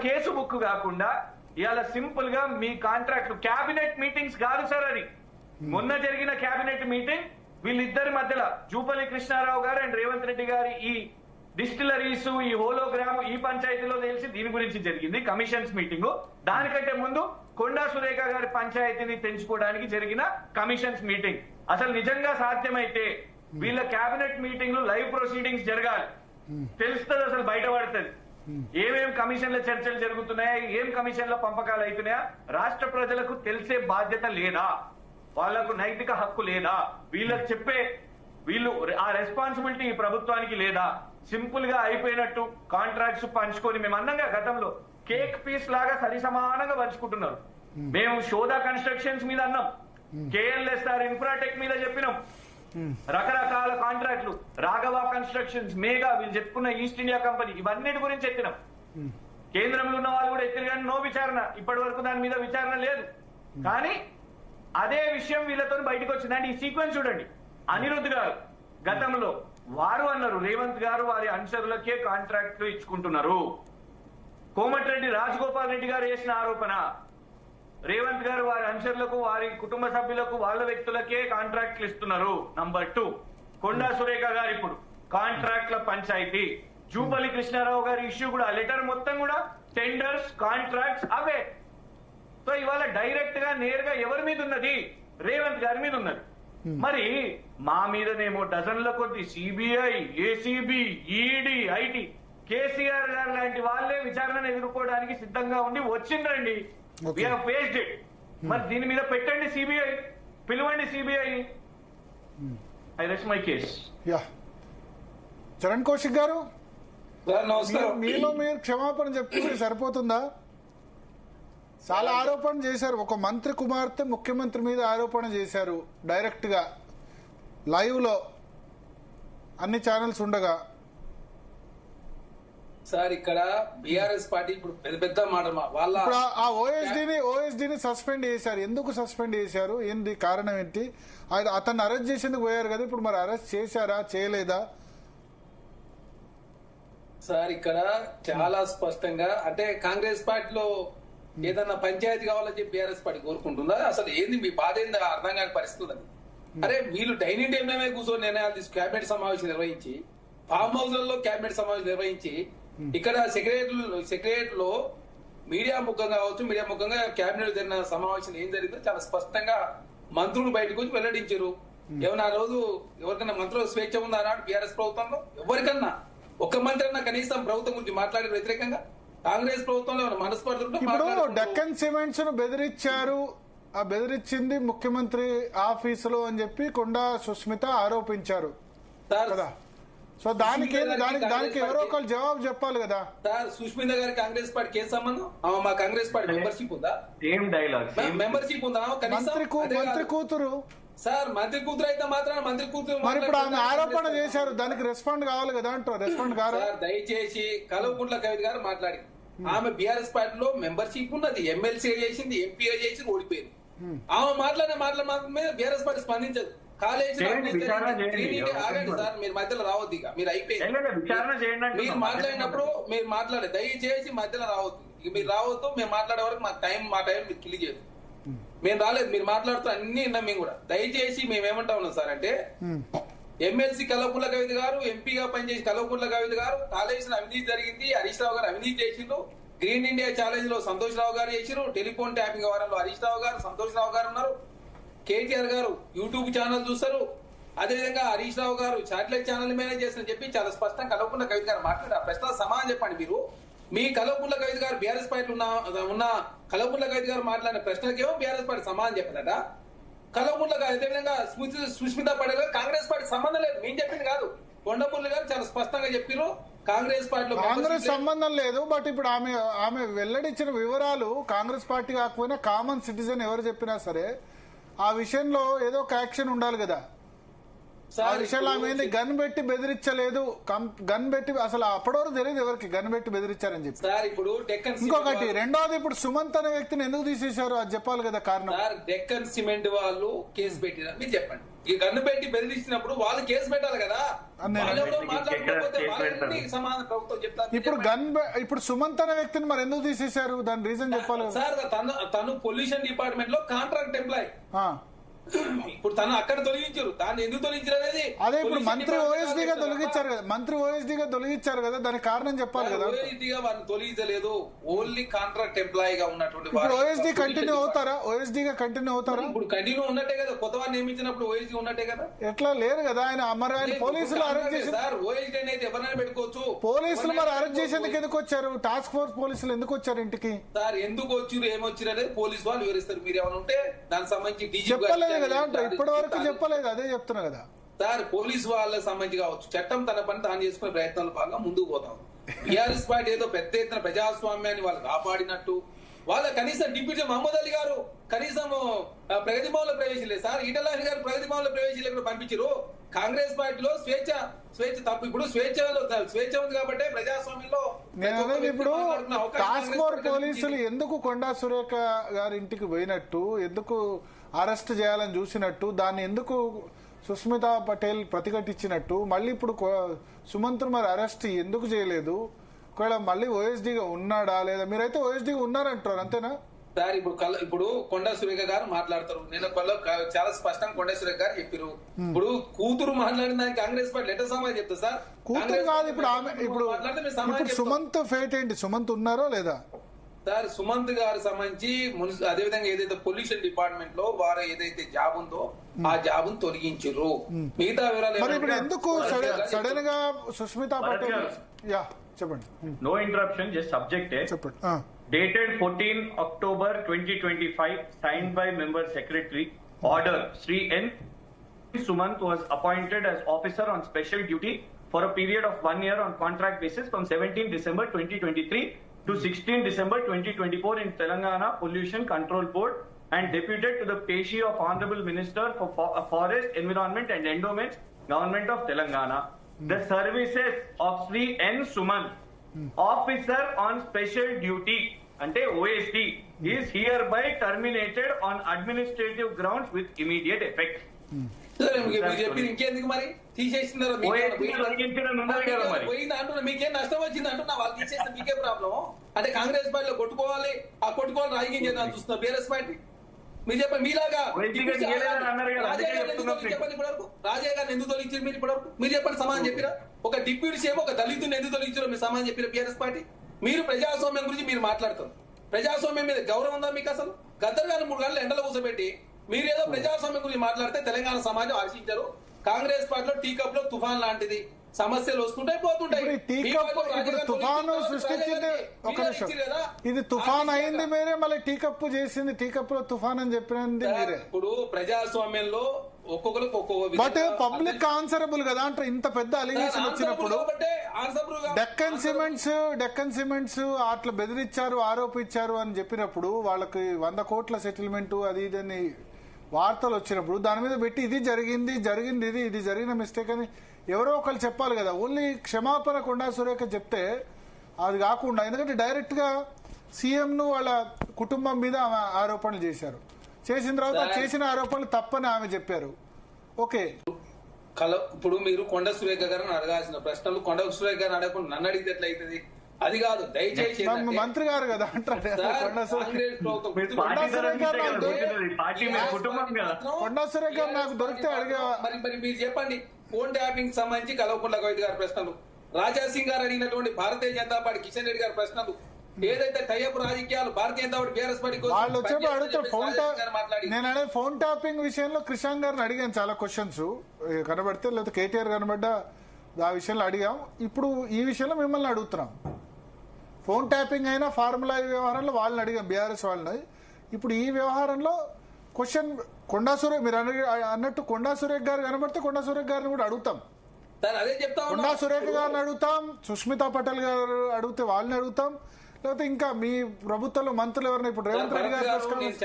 Case book కాకుండా ఇవాళ simple గా మీ కాంట్రాక్ట్ క్యాబినెట్ మీటింగ్స్ కాదు సార్ అది. మొన్న జరిగిన క్యాబినెట్ మీటింగ్ వీళ్ళిద్దరి మధ్యలో జూపల్లి కృష్ణారావు గారు అండ్ రేవంత్ రెడ్డి గారి ఈ డిస్టిలరీస్, ఈ హోలోగ్రామ్, ఈ పంచాయతీలో తెలిసి దీని గురించి జరిగింది కమిషన్స్ మీటింగ్. దానికంటే ముందు కొండా సురేఖ గారి పంచాయతీని పెంచుకోవడానికి జరిగిన కమిషన్స్ మీటింగ్. అసలు నిజంగా సాధ్యమైతే వీళ్ళ క్యాబినెట్ మీటింగ్లు లైవ్ ప్రొసీడింగ్స్ జరగాలి. తెలుస్తుంది, అసలు బయటపడుతుంది ఏమేం కమిషన్ల చర్చలు జరుగుతున్నాయా, ఏం కమిషన్ల పంపకాలు అవుతున్నాయా. రాష్ట్ర ప్రజలకు తెలిసే బాధ్యత లేదా, వాళ్లకు నైతిక హక్కు లేదా, వీళ్ళకి చెప్పే ఆ రెస్పాన్సిబిలిటీ ఈ ప్రభుత్వానికి లేదా. సింపుల్ గా అయిపోయినట్టు కాంట్రాక్ట్స్ పంచుకొని మేము అన్నంగా గతంలో కేక్ పీస్ లాగా సరిసమానంగా పంచుకుంటున్నారు. మేము శోధా కన్స్ట్రక్షన్స్ మీద అన్నాం, కేఎల్ఎస్ఆర్ ఇన్ఫ్రాటెక్ మీద చెప్పినాం, రకరకాల కాంట్రాక్ట్లు, రాఘవ కన్స్ట్రక్షన్స్, మేఘా, వీళ్ళు చెప్పుకున్న ఈస్ట్ ఇండియా కంపెనీ, ఇవన్నిటి గురించి ఎత్తినాం. కేంద్రంలో ఉన్న వాళ్ళు కూడా ఎత్తిరు కానీ నో విచారణ, ఇప్పటి వరకు దాని మీద విచారణ లేదు. కానీ అదే విషయం వీళ్ళతో బయటకు వచ్చిందండి. ఈ సీక్వెన్స్ చూడండి. అనిరుద్ధ్ గారు గతంలో వారు అన్నారు రేవంత్ గారు వారి అనుచరులకే కాంట్రాక్ట్లు ఇచ్చుకుంటున్నారు. కోమటిరెడ్డి రాజగోపాల్ రెడ్డి గారు చేసిన ఆరోపణ, రేవంత్ గారు వారి అనుచరులకు, వారి కుటుంబ సభ్యులకు, వాళ్ళ వ్యక్తులకే కాంట్రాక్ట్లు ఇస్తున్నారు. నంబర్ 2, కొండా సురేఖ గారు ఇప్పుడు కాంట్రాక్ట్ల పంచాయతీ. జూపల్లి కృష్ణారావు గారి ఇష్యూ కూడా, లెటర్ మొత్తం కూడా టెండర్స్, కాంట్రాక్ట్స్ అవే. సో ఇవాళ డైరెక్ట్ గా నేరుగా ఎవరి మీద ఉన్నది? రేవంత్ గారి మీద ఉన్నది. మరి మా మీదనేమో డజన్ల కొద్ది CBI, ACB, ED, IT, KCR గారు లాంటి వాళ్ళే విచారణను ఎదుర్కోవడానికి సిద్ధంగా ఉండి వచ్చిండ్రండి. We have faced it. మరి దీని మీద పెట్టండి సిబిఐ, పిలవండి CBI. I rest my case. Charan Kaushik గారు, మీలో మీరు క్షమాపణ చెప్పుకుంటే సరిపోతుందా? చాలా ఆరోపణ చేశారు. ఒక మంత్రి కుమార్తె ముఖ్యమంత్రి మీద ఆరోపణ చేశారు డైరెక్ట్ గా లైవ్ లో, అన్ని ఛానల్స్ ఉండగా. సార్ ఇక్కడ బీఆర్ఎస్ పార్టీ ఇప్పుడు పెద్ద పెద్ద మాట వాళ్ళ ఆ ఓఎస్డీని సస్పెండ్ చేశారు. ఎందుకు సస్పెండ్ చేశారు? ఏంది కారణం ఏంటి? అతన్ని అరెస్ట్ చేసేందుకు పోయారు కదా, ఇప్పుడు మరి అరెస్ట్ చేశారా చేయలేదా? సార్ ఇక్కడ చాలా స్పష్టంగా అంటే కాంగ్రెస్ పార్టీలో ఏదన్నా పంచాయతీ కావాలని చెప్పి బీఆర్ఎస్ పార్టీ కోరుకుంటుందా? అసలు ఏంది మీ బాధ ఏంది అర్థం కాని పరిస్థితి అది. అరే వీళ్ళు డైనింగ్ టేబుల్ మీద కూర్చొని నిర్ణయాలు తీసుకు క్యాబినెట్ సమావేశం నిర్వహించి, ఫామ్ హౌస్లలో క్యాబినెట్ సమావేశం నిర్వహించి, ఇక్కడ సెక్రటరీ లో మీడియా ముఖంగా కావచ్చు, మీడియా ముఖంగా క్యాబినెట్ జరిగిన సమావేశం ఏం జరిగిందో చాలా స్పష్టంగా మంత్రులు బయటకు వచ్చి వెల్లడించారు. ఏమన్నా ఆ రోజు ఎవరికైనా మంత్రులు స్వేచ్ఛ ఉందా అన్నాడు బీఆర్ఎస్ ప్రభుత్వంలో? ఎవరికన్నా ఒక్క మంత్రి అన్నా కనీసం ప్రభుత్వం గురించి మాట్లాడే వ్యతిరేకంగా కాంగ్రెస్ ప్రభుత్వంలో ఇప్పుడు డెక్కన్ సిమెంట్స్ ను బెదిరించారు, ఆ బెదిరించింది ముఖ్యమంత్రి ఆఫీసులో అని చెప్పి కొండా సుస్మిత ఆరోపించారు కదా. సో దానికి ఎవరో ఒకరు జవాబు చెప్పాలి కదా. సార్ సుష్మిత గారి కాంగ్రెస్ పార్టీ ఏం సంబంధం? మా కాంగ్రెస్ పార్టీ మెంబర్షిప్ ఉందా? మెంబర్షిప్ ఉందా? మంత్రి కూతురు సార్, మంత్రి కూతురు అయితే మాత్రం మంత్రి కూతురు మరి ఇప్పుడు ఆమె ఆరోపణ చేశారు, దానికి రెస్పాండ్ కావాలి కదా అంటారు. రెస్పాండ్ కాదు. దయచేసి కల్వకుంట్ల కవిత గారు మాట్లాడి, ఆమె బీఆర్ఎస్ పార్టీలో మెంబర్షిప్ ఉన్నది, ఎమ్మెల్సీ చేసింది, ఎంపీ చేసింది, ఓడిపోయింది. ఆమె మాట్లాడే మాత్రమే బీఆర్ఎస్ పార్టీ స్పందించదు. కాలేజీ ఆగండి సార్, మీరు మధ్యలో రావద్దు. ఇక మీరు అయిపోయింది, మీరు మాట్లాడినప్పుడు మీరు మాట్లాడే, దయచేసి మధ్యలో రావద్దు. ఇక మీరు రావద్దు, మేము మాట్లాడే వరకు మా టైం మీరు కిల్ చేయదు. మేము రాలేదు, మీరు మాట్లాడుతూ అన్ని విన్నాం మేము కూడా. దయచేసి మేము ఏమంటా ఉన్నాం సార్ అంటే, ఎమ్మెల్సీ కల్వకుంట్ల కవిత గారు, ఎంపీగా పనిచేసి కల్వకుంట్ల కవిత గారు, కాళేశ్వరం అవినీతి జరిగింది, హరీష్ రావు గారు అవినీతి చేసిండ్రు, గ్రీన్ ఇండియా ఛాలెంజ్ లో సంతోష్ రావు గారు చేసిరు, టెలిఫోన్ ట్యాపింగ్ వ్యవహారంలో హరీష్ రావు గారు, సంతోష్ రావు గారు ఉన్నారు, కేటీఆర్ గారు యూట్యూబ్ ఛానల్ చూస్తారు, అదేవిధంగా హరీష్ రావు గారు శాటిలైట్ ఛానల్ మేనేజ్ చేస్తారని చెప్పి చాలా స్పష్టంగా కల్వకుంట్ల కవిత గారు మాట్లాడారు. ఆ ప్రశ్న సమాధానం చెప్పండి. మీరు మీ కల్వకుంట్ల కవిత గారు బీఆర్ఎస్ పార్టీ ఉన్న కల్వకుంట్ల కవిత గారు మాట్లాడిన ప్రశ్నలకేమో బీఆర్ఎస్ పార్టీ సమాధానం చెప్పదట. కల్వకుంట్ల అదేవిధంగా సుష్మిత పటేల్ కాంగ్రెస్ పార్టీ సంబంధం లేదు, మేము చెప్పింది కాదు. కొండమురళి గారు చాలా స్పష్టంగా చెప్పారు కాంగ్రెస్ పార్టీలో కాంగ్రెస్ సంబంధం లేదు. బట్ ఇప్పుడు ఆమె వెల్లడించిన వివరాలు కాంగ్రెస్ పార్టీ కాకపోయినా కామన్ సిటిజన్ ఎవరు చెప్పినా సరే ఆ విషయంలో ఏదో ఒక యాక్షన్ ఉండాలి కదా. ఆ విషయంలో ఆమె గన్ పెట్టి బెదిరించలేదు, గన్ పెట్టి అసలు అప్పటివరకు తెలియదు ఎవరికి గన్ పెట్టి బెదిరించారని చెప్పి. ఇంకొకటి రెండోది, ఇప్పుడు సుమంత్ అనే వ్యక్తిని ఎందుకు తీసేశారు అది చెప్పాలి కదా కారణం. డెక్కన్ సిమెంట్ వాళ్ళు కేసు పెట్టినారు, మీరు చెప్పండి. ఈ గన్ను పెట్టి బెదిరించినప్పుడు వాళ్ళు కేసు పెట్టాలి కదా. వాళ్ళెవరో మాట్లాడకపోతే వాళ్ళని సమాధానం ప్రభుత్వం చెప్తారు. ఇప్పుడు సుమంత్ అనే వ్యక్తిని మరి ఎందుకు తీసేశారు? దాని రీజన్ చెప్పాలి సార్. తను పొల్యూషన్ డిపార్ట్మెంట్ లో కాంట్రాక్ట్ ఎంప్లాయ్. ఇప్పుడు తను అక్కడ తొలగించారు. దాన్ని ఎందుకు తొలగించారు అనేది అదే ఇప్పుడు మంత్రి ఓఎస్డీగా తొలగించారు కదా, మంత్రి ఓఎస్డీగా తొలగించారు కదా, దానికి కారణం చెప్పాలి కదా. ఓఎస్డీగా వారిని తొలగించలేదు, ఓన్లీ కాంట్రాక్ట్ ఎంప్లాయీ గా ఉన్నటువంటి ఓఎస్డీ కంటిన్యూ అవుతారా? ఓఎస్డీగా కంటిన్యూ అవుతారా? ఇప్పుడు కంటిన్యూ ఉన్నట్టే కదా, కొత్త వారిని నియమించినప్పుడు ఓఎస్డీ ఉన్నట్టే కదా. ఎట్లా లేరు కదా ఆయన. మరి ఆయన పోలీసులు అరెస్ట్ చేసి సార్ ఓఎస్డీ అనేది ఎవరైనా పెట్టుకోవచ్చు. పోలీసులు మరి అరెస్ట్ చేసేందుకు ఎందుకు వచ్చారు? టాస్క్ ఫోర్స్ పోలీసులు ఎందుకు వచ్చారు ఇంటికి? సార్ ఎందుకు వచ్చారు ఏమొచ్చారు అనేది పోలీసు వాళ్ళు వివరిస్తారు. మీరు ఏమైనా ఉంటే దానికి సంబంధించి చెప్పలేదు కదా, ఇప్పటి వరకు చెప్పలేదు, అదే చెప్తున్నా కదా సార్. పోలీసు వాళ్ళకి సంబంధించి కావచ్చు, చట్టం తన పని తాను చేసుకునే ప్రయత్నాలు భాగంగా ముందుకు పోతాం. టీఆర్ఎస్ పార్టీ ఏదో పెద్ద ఎత్తున ప్రజాస్వామ్యాన్ని వాళ్ళు కాపాడినట్టు, వాళ్ళ కనీసం డిప్యూటీ మహమ్మద్ అలీ గారు కనీసం ప్రగతి భవన్లో ప్రవేశం లేదు సార్. ఈటలారి గారు ప్రగతి భవన్లో ప్రవేశం లేకుండా పంపించారు. కాంగ్రెస్ పార్టీలో స్వేచ్ఛ తప్పు. ఇప్పుడు స్వేచ్ఛ ఉంది కాబట్టి ప్రజాస్వామ్యంలో నేను ఇప్పుడు టాస్క్ ఫోర్స్ పోలీసులు ఎందుకు కొండా సురేఖ గారి ఇంటికి పోయినట్టు, ఎందుకు అరెస్ట్ చేయాలని చూసినట్టు, దాన్ని ఎందుకు సుస్మితా పటేల్ ప్రతిఘటించినట్టు, మళ్ళీ ఇప్పుడు సుమంత్ మరి అరెస్ట్ ఎందుకు చేయలేదు? ఒకవేళ మళ్ళీ ఓఎస్డీగా ఉన్నాడా లేదా? మీరైతే ఓఎస్డీగా ఉన్నారంటారు అంతేనా సార్? ఇప్పుడు కొండా సురేఖ గారు మాట్లాడతారు. నేను చాలా స్పష్టంగా కొండా సురేఖ గారు చెప్పారు. ఇప్పుడు కూతురు మాట్లాడిన దానికి కాంగ్రెస్ పార్టీ లెటర్ సమాధానం చెప్తా సార్. కూతురు కాదు ఇప్పుడు ఆమె. ఇప్పుడు సుమంత్ ఫేట్ ఏంటి? సుమంత్ ఉన్నారో లేదా సార్? సుమంత్ గారు సంబంధించి అదేవిధంగా ఏదైతే పొల్యూషన్ డిపార్ట్మెంట్ లో వారు ఏదైతే జాబ్ ఉందో ఆ జాబ్ ను తొలగించారు. మిగతా వివరాలు మరి ఇప్పుడు ఎందుకు సడన్ గా సుస్మితా పటేల్? యా చెప్పండి. నో ఇంటరప్షన్, జస్ట్ సబ్జెక్ట్ చెప్పండి. Dated 14 October 2025, signed by Member Secretary, order Sri N. Sumant was appointed as officer on special duty for a period of 1 year on contract basis from 17 December 2023 to 16 December 2024 in Telangana Pollution Control Board and deputed to the Peshi of Honorable Minister for Forest, Environment and Endowments, Government of Telangana. The services of Sri N. Sumant, officer on special duty, ante OSD, is hereby terminated on administrative grounds with immediate effect. ఇంకెందుకు మరి తీసేసినారు? పోయింది అంటున్నా, మీకేం నష్టం వచ్చింది అంటున్నా. వాళ్ళు తీసేస్తే మీకే ప్రాబ్లం అంటే కాంగ్రెస్ పార్టీలో కొట్టుకోవాలి, ఆ కొట్టుకోవాలి రాజకీయం చేద్దాం చూస్తున్నారు బీఆర్ఎస్ పార్టీ. మీరు చెప్పండి, మీలాగా రాజయ్య గారిని ఎందుకు తొలగించారు మీరు ఇప్పటివరకు? మీరు చెప్పండి, సమాధానం చెప్పిరా? ఒక డిప్యూటీ సీఎం ఒక దళితుని ఎందుకు తొలగించారో మీరు సమాధానం చెప్పిరా బీఆర్ఎస్ పార్టీ? మీరు ప్రజాస్వామ్యం గురించి మీరు మాట్లాడతారు. ప్రజాస్వామ్యం మీద గౌరవం ఉందా మీకు? అసలు గద్దర్ గారిని 3 గంటలు ఎండలో కూర్చోబెట్టి మీరేదో ప్రజాస్వామ్యం గురించి మాట్లాడితే తెలంగాణ సమాజం హర్షించారు. కాంగ్రెస్ పార్టీలో టీ కప్ లో తుఫాన్ లాంటిది, సమస్యలు వస్తుంటాయి పోతుంటాయి. తుఫాను సృష్టించింది ఒక నిమిషం, ఇది తుఫాన్ అయింది మీరే, మళ్ళీ టీ కప్పు చేసింది, టీ కప్ లో తుఫాన్ అని చెప్పినది మీరే. ఇప్పుడు ప్రజాస్వామ్యంలో ఒక్కొక్కరికి ఒక్కొక్క బట్ పబ్లిక్ ఆన్సరబుల్ కదా అంటే ఇంత పెద్ద అలిగేషన్ వచ్చినప్పుడు డెక్కన్ సిమెంట్స్ అట్లా బెదిరించారు, ఆరోపించారు అని చెప్పినప్పుడు వాళ్ళకి 100 కోట్ల సెటిల్మెంట్ అది ఇదని వార్తలు వచ్చినప్పుడు దాని మీద పెట్టి ఇది జరిగింది ఇది జరిగిన మిస్టేక్ అని ఎవరో ఒకరు చెప్పాలి కదా. ఓన్లీ క్షమాపణ కొండా సురేఖ చెప్తే అది కాకుండా, ఎందుకంటే డైరెక్ట్ గా సీఎం ను వాళ్ళ కుటుంబం మీద ఆమె ఆరోపణలు చేశారు. చేసిన తర్వాత చేసిన ఆరోపణలు తప్పని ఆమె చెప్పారు. ఓకే, ఇప్పుడు మీరు కొండా సురేఖ గారిని అడగాల్సిన ప్రశ్నలు కొండా సురేఖ గారిని అడగకుండా నన్ను అడిగితే ఎట్లయితుంది? అది కాదు, దయచేసి మంత్రి గారు కదా అంటారు. కొండా సురేఖ గారు నాకు దొరికితే అడిగా. మరి మీరు చెప్పండి, ఫోన్ ట్యాపింగ్ సంబంధించి కల్వకుంట్ల కవిత గారి ప్రశ్నలు, రాజా సింగ్ గారు అడిగినటువంటి భారతీయ జనతా పార్టీ కిషన్ రెడ్డి గారి ప్రశ్నలు, ఏదైతే టైఅప్ రాజకీయాలు Bharatiya Janata party BRS party వాళ్ళు వచ్చేప్పుడు అడిగితే నేను అనేది ఫోన్ ట్యాపింగ్ విషయంలో కృషాంక్ గారిని అడిగాను చాలా క్వశ్చన్స్ కనబడితే, లేకపోతే కేటీఆర్ కనబడ్డా ఆ విషయంలో అడిగాం. ఇప్పుడు ఈ విషయంలో మిమ్మల్ని అడుగుతున్నాం. ఫోన్ ట్యాపింగ్ అయినా ఫార్ములా వ్యవహారంలో వాళ్ళని అడిగాం, బీఆర్ఎస్ వాళ్ళని. ఇప్పుడు ఈ వ్యవహారంలో క్వశ్చన్ కొండా సురేఖ్ మీరు అన్నట్టు కొండా సురేఖ్ గారు కనబడితే కొండా సురేఖ్ గారిని కూడా అడుగుతాం. కొండా సురేఖ గారిని అడుగుతాం, సుస్మితా పటేల్ గారు అడిగితే వాళ్ళని అడుగుతాం, లేకపోతే ఇంకా మీ ప్రభుత్వంలో మంత్రులు ఎవరైనా ఇప్పుడు రేవంత్ రెడ్డి గారు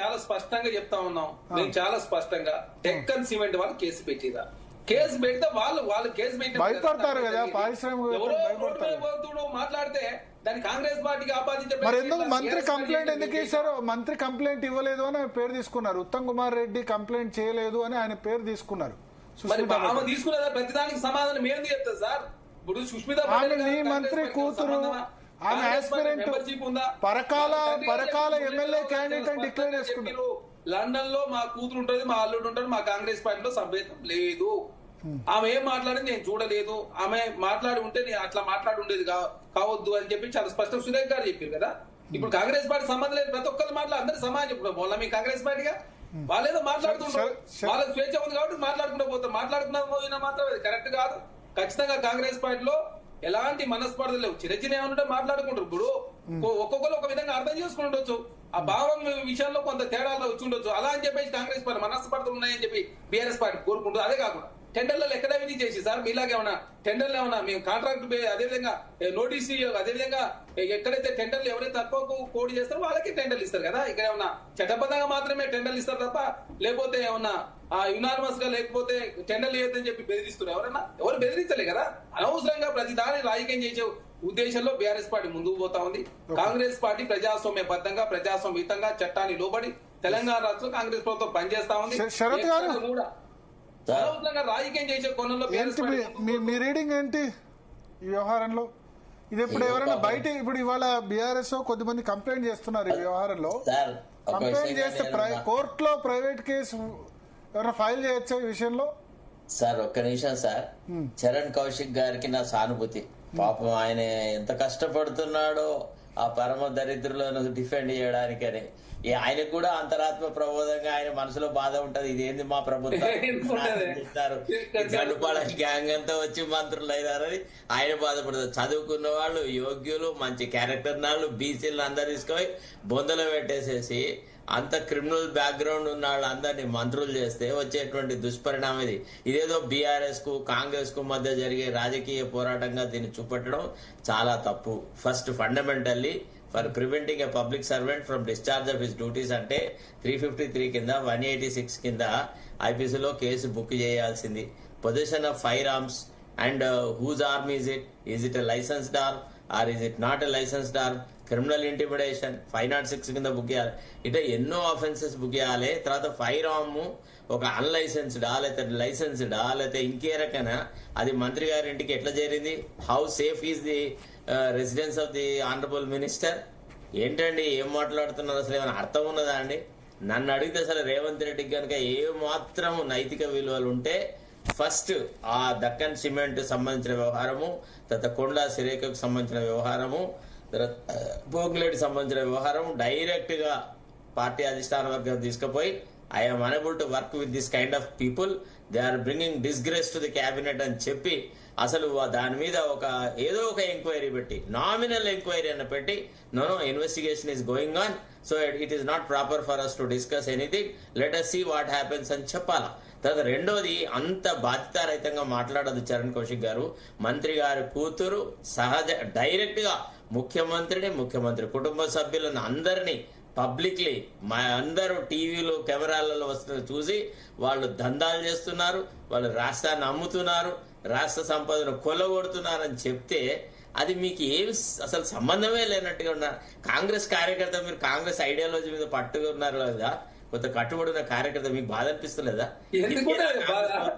చాలా స్పష్టంగా చెప్తా ఉన్నాం. మేము చాలా స్పష్టంగా డెక్కన్ సిమెంట్ వాళ్ళు కేసు పెట్టిరా, కేసు పెడితే వాళ్ళు కేసు పెట్టి భయపడతారు కదా పారిశ్రామిక మాట్లాడితే దాన్ని కాంగ్రెస్ పార్టీకి ఆపాదించే. మరి ఎందుకు మంత్రి కంప్లైంట్ ఎందుకు ఇచ్చారు? మంత్రి కంప్లైంట్ ఇవ్వలేదు అని పేరు తీసుకున్నారు. ఉత్తమ్ కుమార్ రెడ్డి కంప్లైంట్ చేయలేదు అని ఆయన పేరు తీసుకున్నారు. మరి సుష్మితా ఆమె పటేల్. తీసుకునేదా ప్రతిదానికి సమాధానం ఏంది చెప్తారు సార్? ఇప్పుడు సుష్మితా ఆమె పటేల్ నీ గారు మంత్రి కాంగ్రెస్ కూతురు, సంబంధమా? ఆమె కాంగ్రెస్ పార్టీ aspirant, మెంబర్షిప్ ఉందా? పరకాల వాళ్ళ తండ్రి గారు ఎమ్మెల్యే చెప్పారు, క్యాండిడేట్ అని డిక్లేర్ స్పష్టంగా చేసుకున్నారు. చెప్పారు, లండన్ లో మా కూతురు ఉంటుంది, మా అల్లుడు ఉంటాడు, మా కాంగ్రెస్ పార్టీలో సంభేదం లేదు. ఆమె ఏం మాట్లాడింది నేను చూడలేదు. ఆమె మాట్లాడి ఉంటే నేను అట్లా మాట్లాడి ఉండేది కావద్దు అని చెప్పి చాలా స్పష్టం సురేష్ గారు చెప్పారు కదా. ఇప్పుడు కాంగ్రెస్ పార్టీ సంబంధం లేదు, ప్రతి ఒక్కరు మాట్లాడు, అందరి సమాజం. ఇప్పుడు వాళ్ళ మీ కాంగ్రెస్ పార్టీగా వాళ్ళేదో మాట్లాడుతుంటారు, వాళ్ళకి స్వేచ్ఛ ఉంది కాబట్టి మాట్లాడుకుంటూ పోతారు. మాట్లాడుకున్నా మాత్రం అది కరెక్ట్ కాదు. ఖచ్చితంగా కాంగ్రెస్ పార్టీలో ఎలాంటి మనస్పర్ధలు లేవు. చిన్న చిన్న ఏమంటే మాట్లాడుకుంటారు. ఇప్పుడు ఒక్కొక్కరు ఒక విధంగా అర్థం చేసుకుని ఉండొచ్చు, ఆ భావం విషయంలో కొంత తేడాలు వచ్చి ఉండొచ్చు. అలా అని చెప్పేసి కాంగ్రెస్ పార్టీ మనస్పర్ధలు ఉన్నాయని చెప్పి బీఆర్ఎస్ పార్టీ కోరుకుంటుంది. అదే కాకుండా టెండర్లలో ఎక్కడ విధి చేసి సార్ మీలాగేమన్నా టెండర్లు ఏమన్నా మేము కాంట్రాక్ట్ అదేవిధంగా నోటీస్ అదేవిధంగా ఎక్కడైతే టెండర్లు ఎవరైతే తక్కువ కోడి చేస్తారో వాళ్ళకి టెండర్లు ఇస్తారు కదా. ఇక్కడ ఏమన్నా చట్టబద్ధంగా మాత్రమే టెండర్లు ఇస్తారు తప్ప లేకపోతే ఏమన్నా యునానిమస్ గా లేకపోతే టెండర్లు ఇవ్వద్దని చెప్పి బెదిరిస్తున్నారు ఎవరన్నా? ఎవరు బెదిరించలే కదా. అనవసరంగా ప్రతి దాని రాజకీయం చేసే ఉద్దేశంలో బీఆర్ఎస్ పార్టీ ముందుకు పోతా ఉంది. కాంగ్రెస్ పార్టీ ప్రజాస్వామ్యబద్ధంగా ప్రజాస్వామ్యయుతంగా చట్టాన్ని లోబడి తెలంగాణ రాష్ట్రంలో కాంగ్రెస్ ప్రభుత్వం పనిచేస్తా ఉంది. శరత్ గారు కూడా అనవసరంగా రాజకీయం చేసే కోణంలో ఏంటి మీ రీడింగ్ ఏంటి ఈ వ్యవహారంలో? ఇది ఇప్పుడు ఎవరైనా బయట ఇప్పుడు ఇవాళ బీఆర్ఎస్ కొద్దిమంది కంప్లైంట్ చేస్తున్నారు ఈ వ్యవహారంలో. కంప్లైంట్ చేస్తే కోర్టులో ప్రైవేట్ కేసు ఎవరైనా ఫైల్ చేయొచ్చా ఈ విషయంలో? సార్ ఒక్క నిమిషం సార్. చరణ్ కౌశిక్ గారికి నా సానుభూతి. పాపం ఆయన ఎంత కష్టపడుతున్నాడో ఆ పరమ దరిద్రులను డిఫెండ్ చేయడానికని. ఆయనకు కూడా అంతరాత్మ ప్రబోధంగా ఆయన మనసులో బాధ ఉంటది, ఇదేంది మా ప్రభుత్వం గడుపాల గ్యాంగ్ అంతా వచ్చి మంత్రులు అయినారని ఆయన బాధపడతారు. చదువుకున్న వాళ్ళు, యోగ్యులు, మంచి క్యారెక్టర్ నాళ్ళు, బీసీలను అందరు తీసుకొని బొందలో పెట్టేసేసి అంత క్రిమినల్ బ్యాక్గ్రౌండ్ ఉన్న వాళ్ళందరినీ మంత్రులు చేస్తే వచ్చేటువంటి దుష్పరిణామం ఇది. ఇదేదో బీఆర్ఎస్ కు కాంగ్రెస్ కు మధ్య జరిగే రాజకీయ పోరాటంగా దీన్ని చూపెట్టడం చాలా తప్పు. First fundamentally for preventing a public servant from discharge of his duties అంటే 353 కింద 186 కింద ఐపీసీలో కేసు బుక్ చేయాల్సింది. Position of firearms and whose arm is it a licensed arm or is it not a licensed arm, criminal intimidation 506 కింద book చేయాలి. ఇట్లా ఎన్నో offences book చేయాలి. తర్వాత ఫైర్ ఆర్మ్ ఒక అన్లైసెన్స్డా లేకపోతే లైసెన్స్డా లేకపోతే ఇంకే రకైనా అది మంత్రి గారి ఇంటికి ఎట్లా చేరింది? How safe is the residence of the honourable minister? ఏంటండి ఏం మాట్లాడుతున్నారు? అసలు ఏమైనా అర్థం ఉన్నదా అండి? నన్ను అడిగితే అసలు రేవంత్ రెడ్డికి కనుక ఏ మాత్రం నైతిక విలువలు ఉంటే ఫస్ట్ ఆ దక్కన్ సిమెంట్ సంబంధించిన వ్యవహారము, తర్వాత కొండా సిరేకకు సంబంధించిన వ్యవహారము, తర్వాత భోగిరెడ్డి సంబంధించిన వ్యవహారం డైరెక్ట్ గా పార్టీ అధిష్టాన వర్గం తీసుకుపోయి I'm unable to work with this kind of people, they are bringing disgrace to the cabinet అని చెప్పి అసలు దాని మీద ఏదో ఒక ఎంక్వైరీ పెట్టి, నామినల్ ఎంక్వైరీ అని పెట్టి, no investigation is going on, so it is not proper for us to discuss anything, let us see what happens అని చెప్పాలా. తర్వాత రెండోది, అంత బాధ్యతారహితంగా మాట్లాడదు చరణ్ కౌశిక్ గారు. మంత్రి గారి కూతురు సహజ డైరెక్ట్ గా ముఖ్యమంత్రి కుటుంబ సభ్యులను అందరినీ పబ్లిక్లీ మా అందరూ టీవీలో కెమెరాలలో వస్తున్న చూసి వాళ్ళు దందాలు చేస్తున్నారు, వాళ్ళు రాష్ట్రాన్ని అమ్ముతున్నారు, రాష్ట్ర సంపదను కొల్లగొడుతున్నారని చెప్తే అది మీకు ఏమి అసలు సంబంధమే లేనట్టుగా ఉన్నారు. కాంగ్రెస్ కార్యకర్త, మీరు కాంగ్రెస్ ఐడియాలజీ మీద పట్టుగా ఉన్నారు కదా, కొంత కట్టుబడిన కార్యకర్త, మీకు బాధ అనిపిస్తలేదా?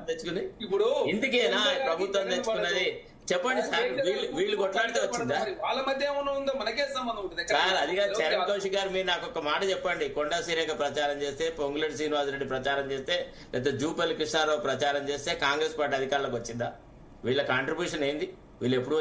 తెచ్చుకుని ఇప్పుడు ఇందుకేనా ప్రభుత్వం తెచ్చుకున్నది? చెప్పండి సార్, వీళ్ళు కొట్లాడితే వచ్చిందా? వాళ్ళ మధ్య ఉందో మనకే సంబంధం ఉంటుంది సార్. అదిగా చరణ్ కౌశిక్ గారు, మీరు నాకు ఒక మాట చెప్పండి. కొండా సిరేఖ ప్రచారం చేస్తే, పొంగులేటి శ్రీనివాసరెడ్డి ప్రచారం చేస్తే, లేదా జూపల్లి కృష్ణారావు ప్రచారం చేస్తే కాంగ్రెస్ పార్టీ అధికారంలోకి వచ్చిందా? వీళ్ళ కాంట్రిబ్యూషన్ ఏంది? వీళ్ళు ఎప్పుడు